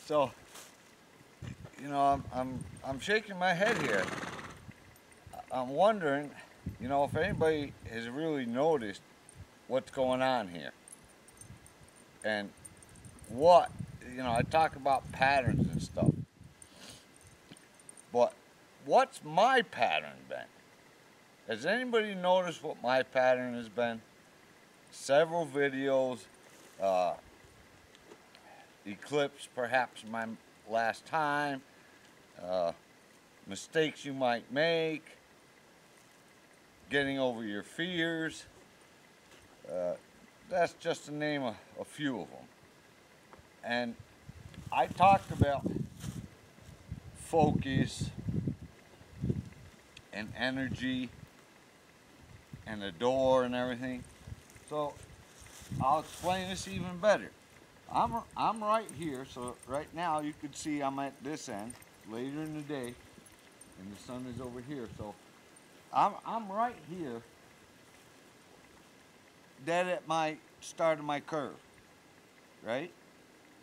So, you know, I'm shaking my head here. I'm wondering, you know, if anybody has really noticed what's going on here. And what, you know, I talk about patterns and stuff. But what's my pattern been? Has anybody noticed what my pattern has been? Several videos, uh, eclipse perhaps my last time, uh, mistakes you might make, getting over your fears. Uh, that's just to name a few of them. And I talked about focus and energy and the door and everything. So I'll explain this even better. I'm right here, so right now you can see I'm at this end later in the day, and the sun is over here. So I'm right here, dead at my start of my curve, right?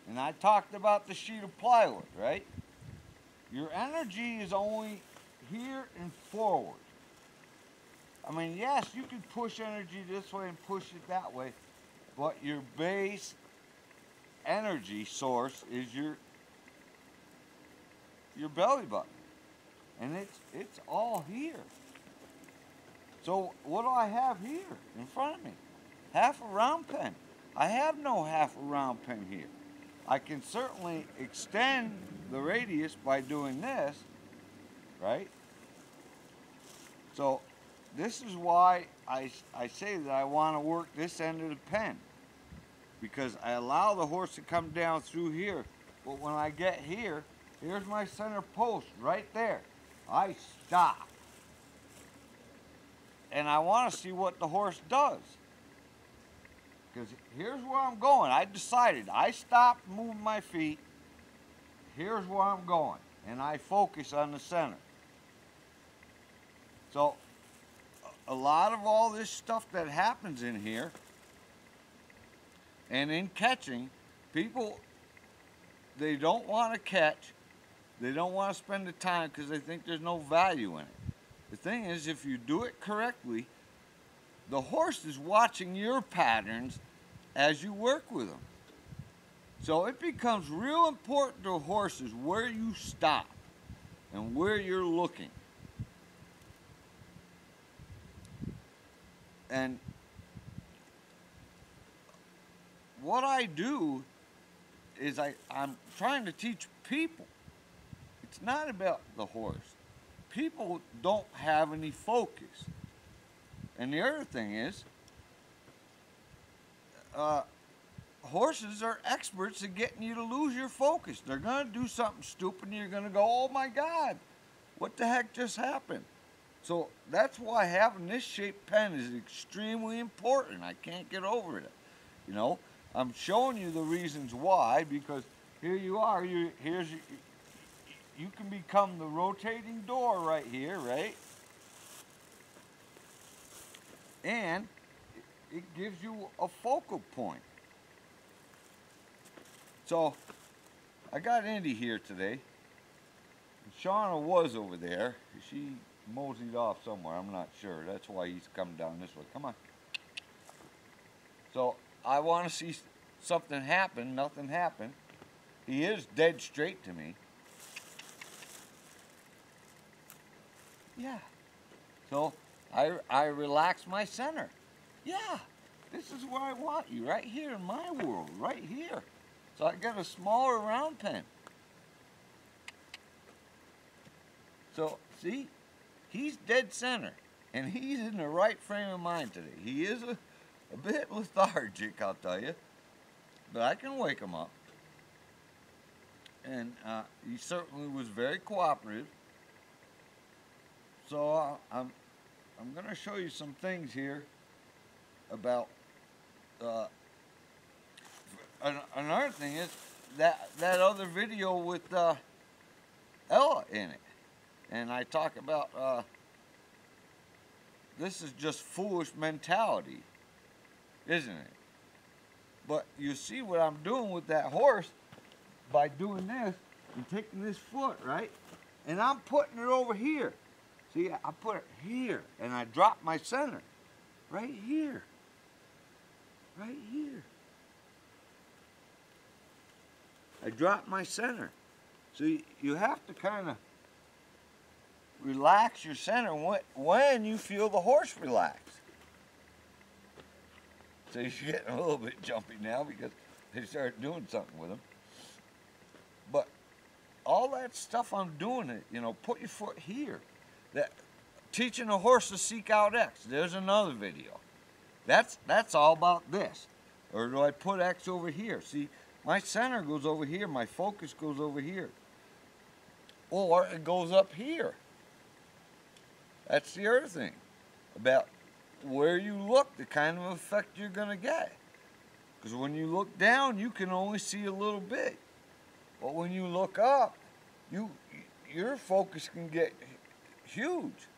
And I talked about the sheet of plywood, right? Your energy is only here and forward. I mean, yes, you can push energy this way and push it that way, but your base energy source is your belly button, and it's all here. So what do I have here in front of me? Half a round pen. I have no half a round pen here. I can certainly extend the radius by doing this, right? So this is why I say that I want to work this end of the pen, because I allow the horse to come down through here. But when I get here, here's my center post right there. I stop. And I want to see what the horse does. Because here's where I'm going. I decided. I stopped moving my feet. Here's where I'm going. And I focus on the center. So a lot of all this stuff that happens in here and in catching, people, they don't want to catch. They don't want to spend the time because they think there's no value in it. The thing is, if you do it correctly, the horse is watching your patterns as you work with them. So it becomes real important to horses where you stop and where you're looking. And what I do is I'm trying to teach people. It's not about the horse. People don't have any focus. And the other thing is, horses are experts at getting you to lose your focus. They're going to do something stupid and you're going to go, oh my God, what the heck just happened? So that's why having this shaped pen is extremely important. I can't get over it. You know, I'm showing you the reasons why, because here you are, you can become the rotating door right here, right? And it gives you a focal point. So I got Indy here today. Shauna was over there. She moseyed off somewhere. I'm not sure. That's why he's coming down this way. Come on. So I want to see something happen. Nothing happened. He is dead straight to me. Yeah. So I relax my center. Yeah. This is where I want you. Right here in my world. Right here. So I got a smaller round pen. So, see? He's dead center. And he's in the right frame of mind today. He is a bit lethargic, I'll tell you. But I can wake him up. And he certainly was very cooperative. So I'm going to show you some things here about another thing is that other video with Ella in it. And I talk about this is just foolish mentality, isn't it? But you see what I'm doing with that horse. by doing this and taking this foot, right? And I'm putting it over here. See, I put it here, and I drop my center right here. Right here. I drop my center. So you have to kind of relax your center when you feel the horse relax. So you're getting a little bit jumpy now because they started doing something with them. But all that stuff I'm doing it, you know, put your foot here. That teaching a horse to seek out X. There's another video. That's all about this. Or do I put X over here? See, my center goes over here, my focus goes over here. Or it goes up here. That's the other thing about where you look, the kind of effect you're going to get. Because when you look down, you can only see a little bit. But when you look up, your focus can get huge.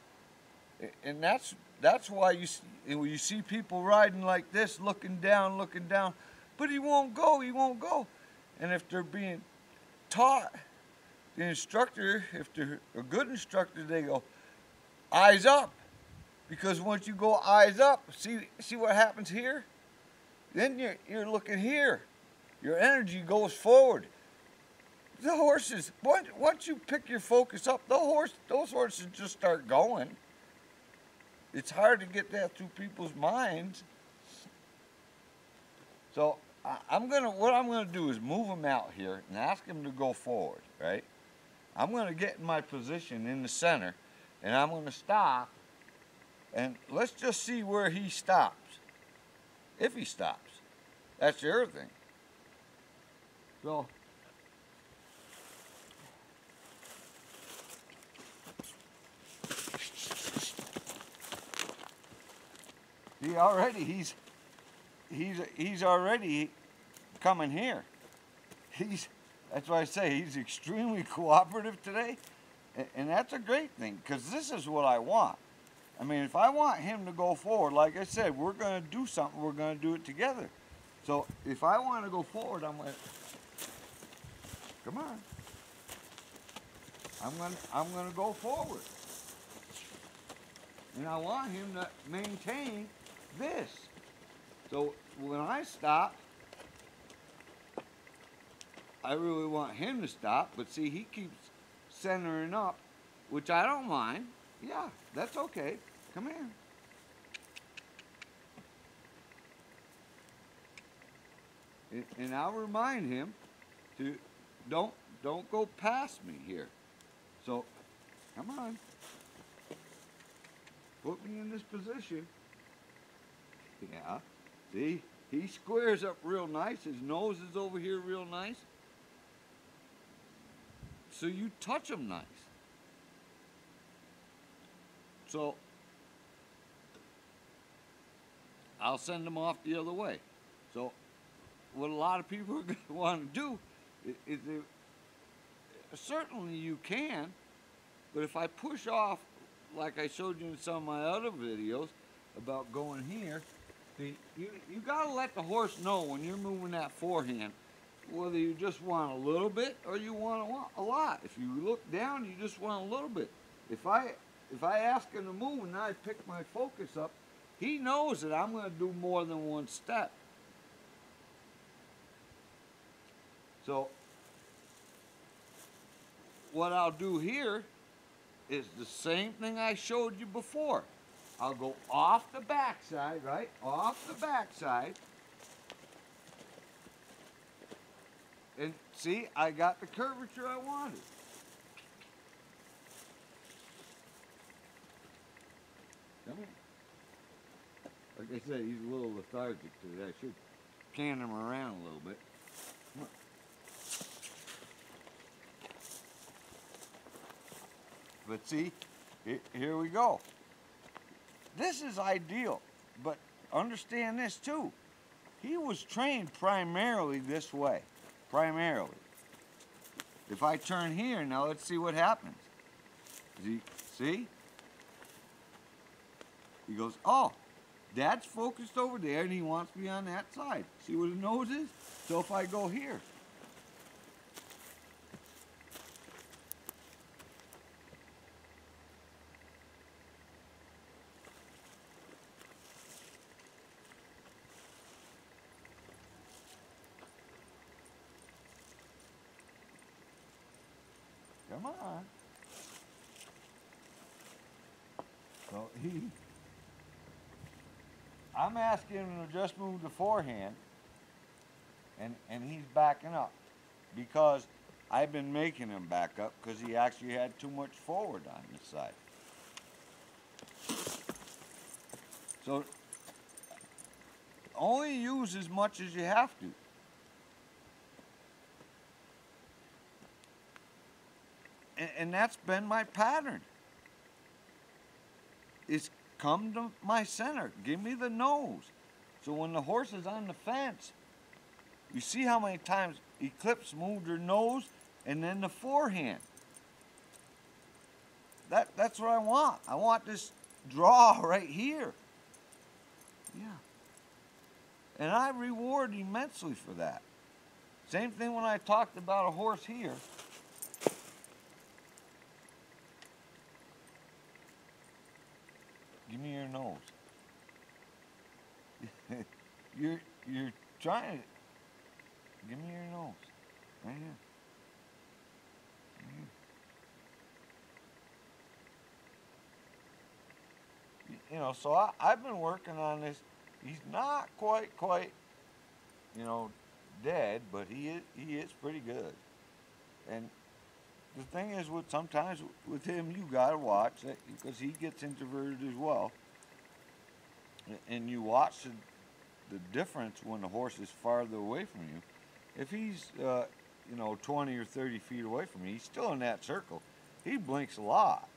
And that's why you see people riding like this, looking down, but he won't go. And if they're being taught, the instructor, if they're a good instructor, they go, eyes up. Because once you go eyes up, see what happens here? Then you're looking here. Your energy goes forward. The horses, once you pick your focus up, those horses just start going. It's hard to get that through people's minds. So what I'm gonna do is move them out here and ask them to go forward, right? I'm gonna get in my position in the center, and I'm gonna stop, and let's just see where he stops. If he stops. That's the other thing. So see, already he's already coming here. That's why I say he's extremely cooperative today, and that's a great thing, because this is what I want. I mean, if I want him to go forward, like I said, we're going to do something, we're going to do it together. So if I want to go forward, I'm going to, come on. I'm going to go forward. And I want him to maintain this. So when I stop, I really want him to stop, but see, he keeps centering up, which I don't mind. Yeah, that's okay. Come here. And I'll remind him to don't go past me here. So, come on. Put me in this position. Yeah. See, he squares up real nice. His nose is over here real nice. So you touch him nice. So I'll send him off the other way. So what a lot of people are going to want to do is certainly you can, but if I push off, like I showed you in some of my other videos about going here, see, you got to let the horse know when you're moving that forehand whether you just want a little bit or you want a lot. If you look down, you just want a little bit. If I ask him to move and I pick my focus up, he knows that I'm going to do more than one step. So what I'll do here is the same thing I showed you before. I'll go off the backside, right? Off the backside. And see, I got the curvature I wanted. Come here. Like I said, he's a little lethargic today. I should can him around a little bit. But see, here we go. This is ideal, but understand this too. He was trained primarily this way, primarily. If I turn here, now let's see what happens. See? He goes, oh, Dad's focused over there and he wants me on that side. See where the nose is? So if I go here, Come on. So I'm asking him to just move the forehand, and he's backing up because I've been making him back up because he actually had too much forward on this side. So only use as much as you have to. And that's been my pattern. Is come to my center. Give me the nose. So when the horse is on the fence, you see how many times Eclipse moved her nose and then the forehand. That's what I want. I want this draw right here. Yeah. And I reward immensely for that. Same thing when I talked about a horse here. Give me your nose. you're trying to. Give me your nose. Right here. Right here. You know, so I've been working on this. He's not quite, you know, dead, but he is pretty good. And the thing is, sometimes with him, you gotta watch it because he gets introverted as well. And you watch the difference when the horse is farther away from you. If he's, you know, 20 or 30 feet away from me, he's still in that circle. He blinks a lot.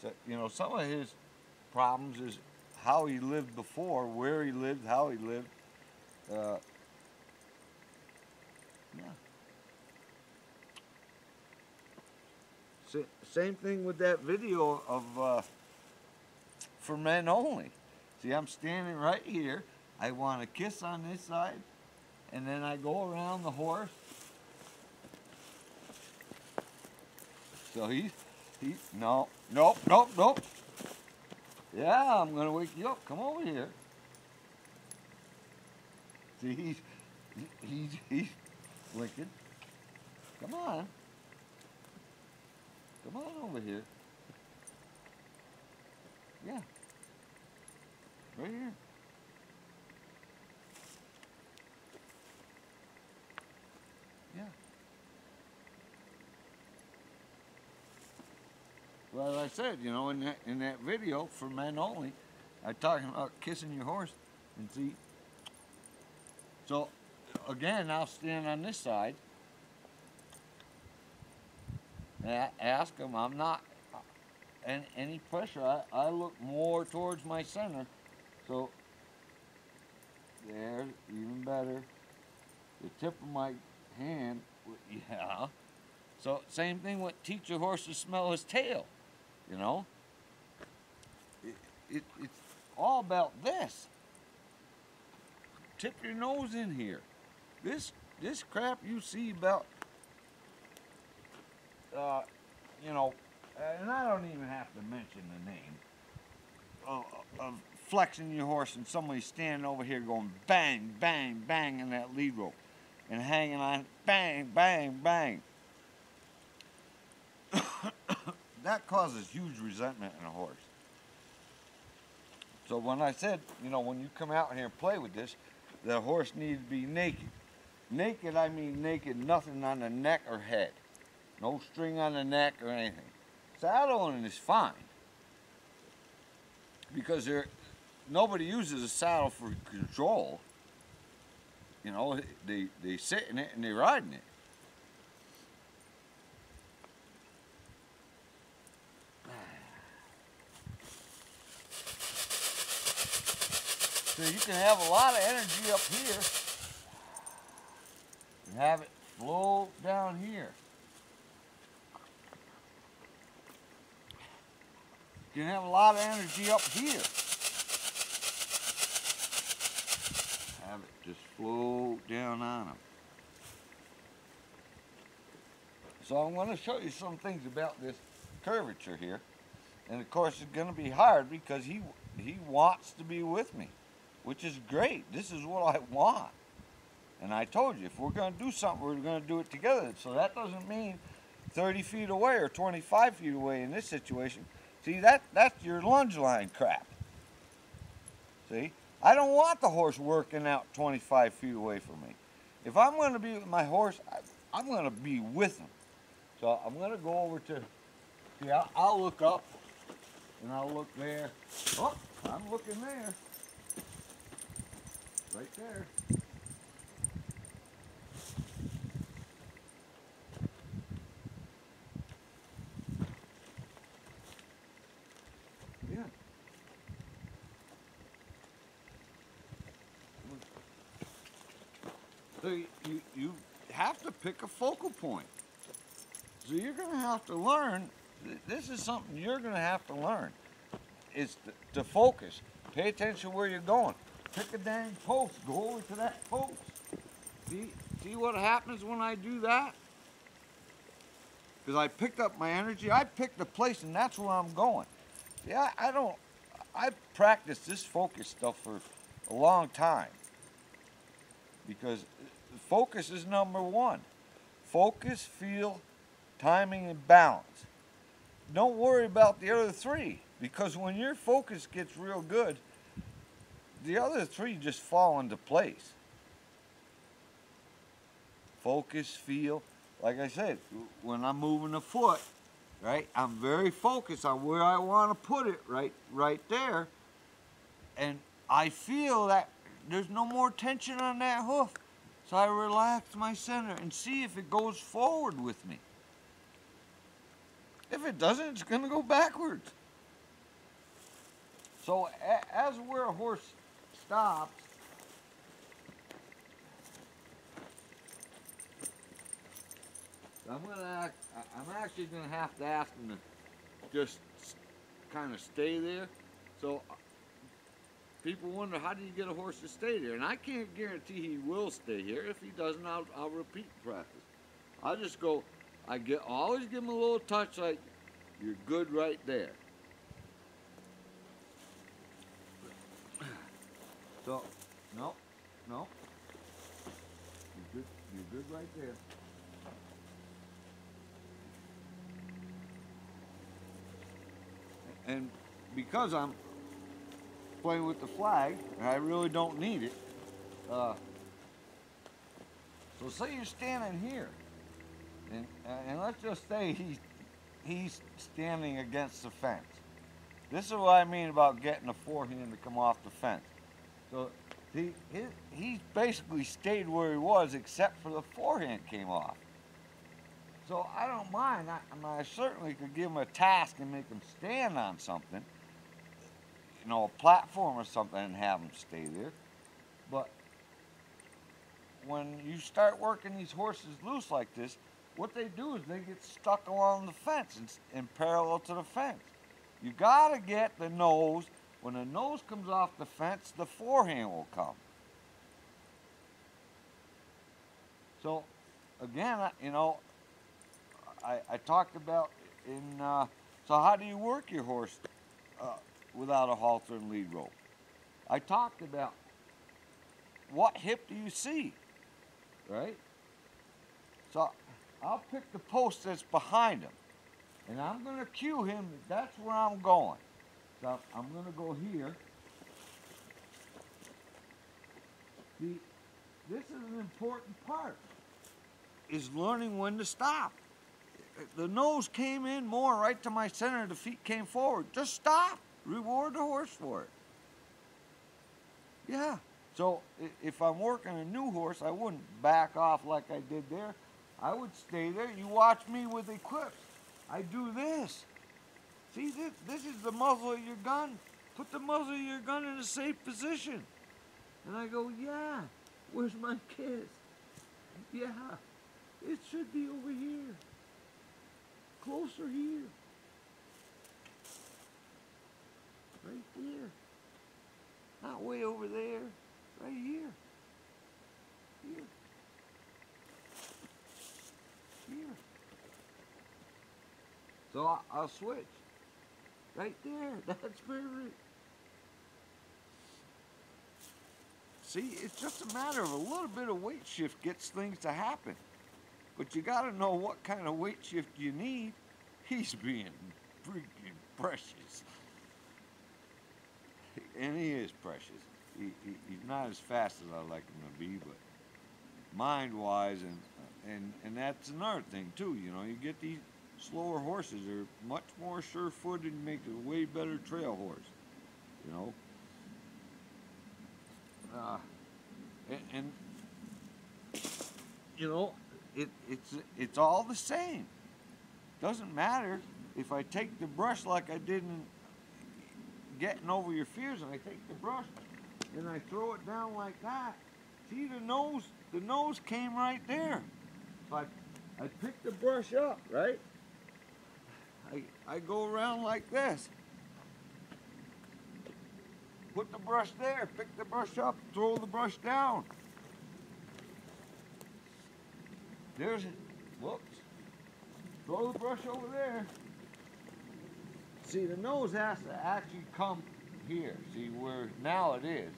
So, you know, some of his problems is how he lived before, where he lived, how he lived. Yeah. Same thing with that video of for men only. See, I'm standing right here. I want to kiss on this side, and then I go around the horse. So no, nope. Yeah, I'm gonna wake you up. Come over here. See, he's blinking. Come on. Come on over here. Yeah. Right here. Yeah. Well, as I said, you know, in that video for men only, I'm talking about kissing your horse, and see. So, again, I'll stand on this side. And ask him. I'm not any pressure. I look more towards my center. So there, even better. The tip of my hand, yeah. So same thing with teach your horse to smell his tail. You know, it's all about this. Tip your nose in here. This crap you see about. You know, and I don't even have to mention the name of flexing your horse and somebody standing over here going bang, bang, bang in that lead rope and hanging on bang, bang, bang. That causes huge resentment in a horse. So when I said, you know, when you come out here and play with this, the horse needs to be naked. Naked, I mean naked, nothing on the neck or head. No string on the neck or anything. Saddling is fine because nobody uses a saddle for control. You know, they sit in it and they ride in it. So you can have a lot of energy up here and have it flow down here. You can have a lot of energy up here. Have it just flow down on them. So I'm going to show you some things about this curvature here. And of course it's going to be hard because he wants to be with me, which is great. This is what I want. And I told you, if we're going to do something, we're going to do it together. So that doesn't mean 30 feet away or 25 feet away in this situation. See, that's your lunge line crap. See? I don't want the horse working out 25 feet away from me. If I'm going to be with my horse, I'm going to be with him. So I'm going to go over to, see, I'll look up, and I'll look there. Oh, I'm looking there. Right there. Yeah. So you have to pick a focal point. So you're going to have to learn, this is something you're going to have to learn, is to focus. Pay attention where you're going. Pick a dang post, go over to that post. See what happens when I do that? Because I picked up my energy, I picked a place, and that's where I'm going. See, I practiced this focus stuff for a long time. Because focus is number one. Focus, feel, timing, and balance. Don't worry about the other three, because when your focus gets real good, the other three just fall into place. Focus, feel, like I said, when I'm moving the foot, right, I'm very focused on where I want to put it, right there, and I feel that there's no more tension on that hoof. So I relax my center and see if it goes forward with me. If it doesn't, it's going to go backwards. So as where a horse stops, I'm actually going to have to ask him to just kind of stay there. So people wonder, how do you get a horse to stay there? And I can't guarantee he will stay here. If he doesn't, I'll repeat practice. I'll just go, always give him a little touch like, you're good right there. So, no. You're good right there. And because I'm playing with the flag, and I really don't need it, so say you're standing here, and let's just say he's standing against the fence. This is what I mean about getting a forehand to come off the fence. So he basically stayed where he was, except for the forehand came off. So I don't mind. I certainly could give him a task and make him stand on something, a platform or something, and have him stay there. But when you start working these horses loose like this, what they do is they get stuck along the fence and parallel to the fence. You gotta get the nose. When the nose comes off the fence, the forehand will come. So again, I talked about so how do you work your horse without a halter and lead rope? I talked about what hip do you see, right? So I'll pick the post that's behind him, and I'm going to cue him that that's where I'm going. So I'm going to go here. See, this is an important part, is learning when to stop. The nose came in more right to my center, the feet came forward. Just stop. Reward the horse for it. Yeah. So if I'm working a new horse, I wouldn't back off like I did there. I would stay there. You watch me with equips. I do this. See, this is the muzzle of your gun. Put the muzzle of your gun in a safe position. And I go, yeah, where's my kiss? Yeah, it should be over here. Closer here. Right there. Not way over there. Right here. Here. Here. So I'll switch. Right there. That's perfect. See, it's just a matter of a little bit of weight shift gets things to happen. But you got to know what kind of weight shift you need. He's being freaking precious. And he is precious. He's not as fast as I like him to be, but mind-wise, and that's another thing too. You know, you get these slower horses; they're much more sure-footed and make a way better trail horse. You know, and you know, it's all the same. Doesn't matter if I take the brush like I did in Getting Over Your Fears, and I take the brush and I throw it down like that. See, the nose came right there. So I pick the brush up, right? I go around like this. Put the brush there, pick the brush up, throw the brush down. There's it. Whoops. Throw the brush over there. See, the nose has to actually come here. See, where now it is.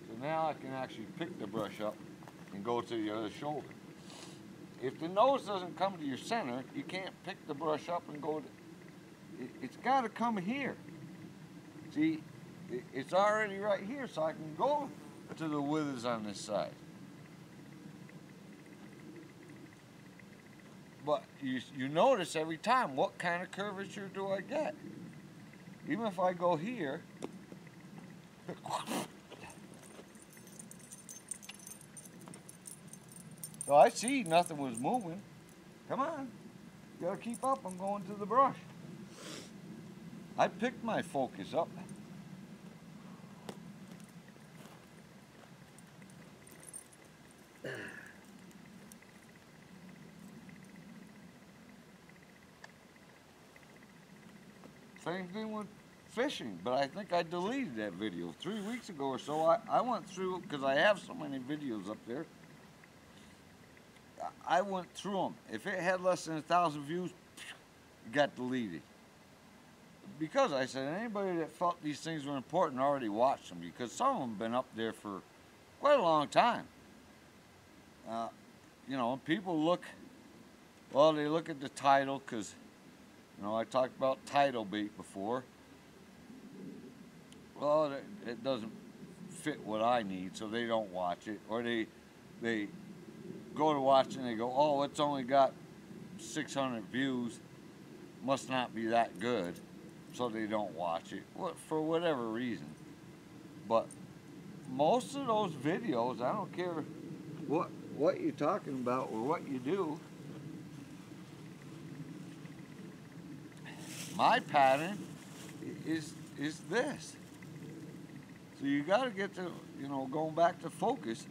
So now I can actually pick the brush up and go to the other shoulder. If the nose doesn't come to your center, you can't pick the brush up and go to... It's got to come here. See, it's already right here, so I can go to the withers on this side. But you notice every time, what kind of curvature do I get? Even if I go here, so I see nothing was moving. Come on, you gotta keep up. I'm going to the brush. I picked my focus up. Same thing with fishing, but I think I deleted that video 3 weeks ago or so. I went through, because I have so many videos up there, I went through them. If it had less than 1,000 views, it got deleted. Because I said anybody that felt these things were important already watched them, because some of them have been up there for quite a long time. You know, people look, well, they look at the title, because you know, I talked about title bait before. Well, it doesn't fit what I need, so they don't watch it. Or they go to watch it and they go, oh, it's only got 600 views. Must not be that good. So they don't watch it, for whatever reason. But most of those videos, I don't care what you're talking about or what you do, my pattern is this. So you got to get to, you know, going back to focus,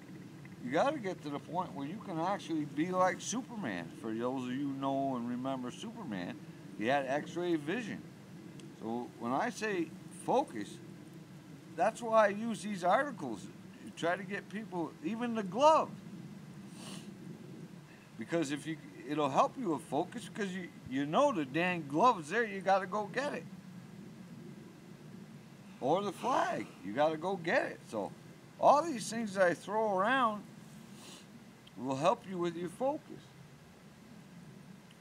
you got to get to the point where you can actually be like Superman. For those of you who know and remember Superman, he had X-ray vision. So when I say focus, that's why I use these articles to try to get people, even the glove. Because if it'll help you with focus, because you know the dang glove is there, you got to go get it. Or the flag, you got to go get it. So all these things that I throw around will help you with your focus.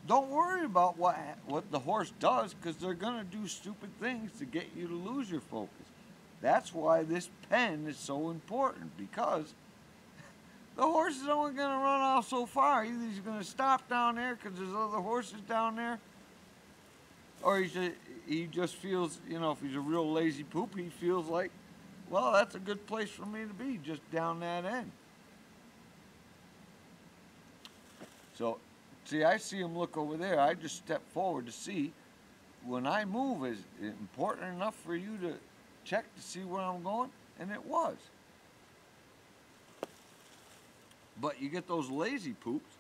Don't worry about what the horse does, because they're going to do stupid things to get you to lose your focus. That's why this pen is so important, because the horse is only going to run off so far. Either he's going to stop down there because there's other horses down there, or he just feels, you know, if he's a real lazy poop, he feels like, well, that's a good place for me to be, just down that end. So, see, I see him look over there. I just step forward to see. When I move, is it important enough for you to check to see where I'm going? And it was. But you get those lazy poops.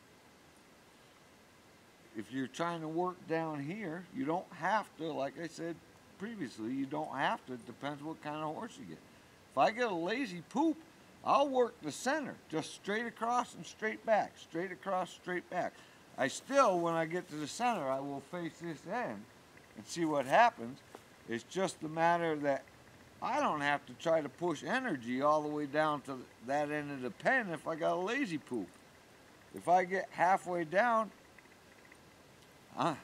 If you're trying to work down here, you don't have to, like I said previously, you don't have to. It depends what kind of horse you get. If I get a lazy poop, I'll work the center, just straight across and straight back, straight across, straight back. I still, when I get to the center, I will face this end and see what happens. It's just a matter that I don't have to try to push energy all the way down to that end of the pen if I got a lazy poop. If I get halfway down, I'm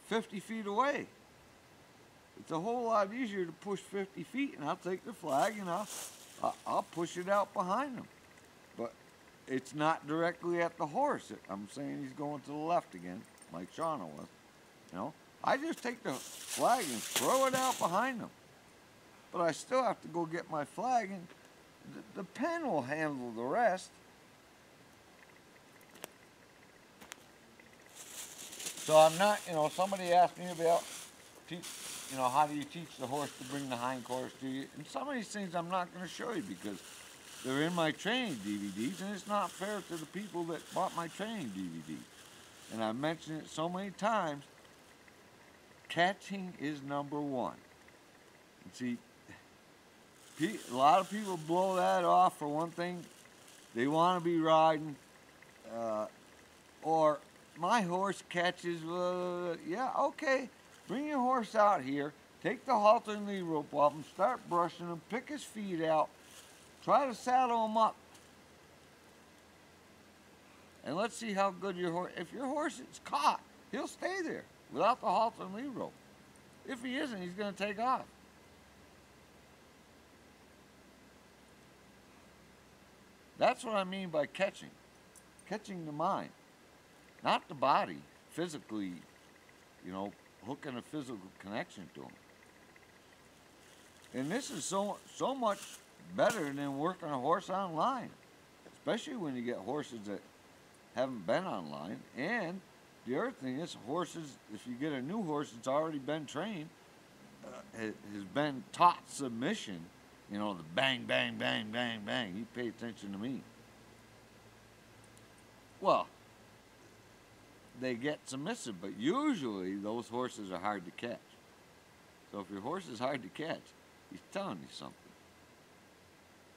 50 feet away. It's a whole lot easier to push 50 feet, and I'll take the flag and I'll push it out behind him. But it's not directly at the horse. I'm saying he's going to the left again, like Shauna was. You know, I just take the flag and throw it out behind him. But I still have to go get my flag, and the pen will handle the rest. So I'm not, somebody asked me about, how do you teach the horse to bring the hindquarters to you? And some of these things I'm not going to show you because they're in my training DVDs, and it's not fair to the people that bought my training DVDs. And I've mentioned it so many times, catching is number one. And see, a lot of people blow that off for one thing. They want to be riding, or my horse catches, yeah, okay. Bring your horse out here, take the halter and lead rope off him, start brushing him, pick his feet out, try to saddle him up. And let's see how good your horse, if your horse is caught, he'll stay there without the halter and lead rope. If he isn't, he's going to take off. That's what I mean by catching. Catching the mind. Not the body, physically, hooking a physical connection to them. And this is so much better than working a horse online, especially when you get horses that haven't been online. And the other thing is, horses, if you get a new horse that's already been trained, has been taught submission, the bang, bang, bang, bang, bang. You pay attention to me. Well, they get submissive, but usually those horses are hard to catch. So if your horse is hard to catch, he's telling you something.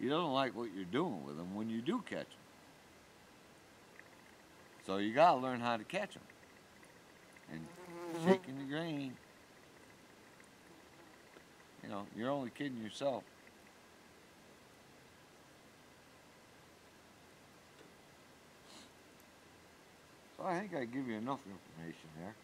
He doesn't like what you're doing with him when you do catch him. So you got to learn how to catch him. And shaking the grain, you're only kidding yourself. So I think I give you enough information there.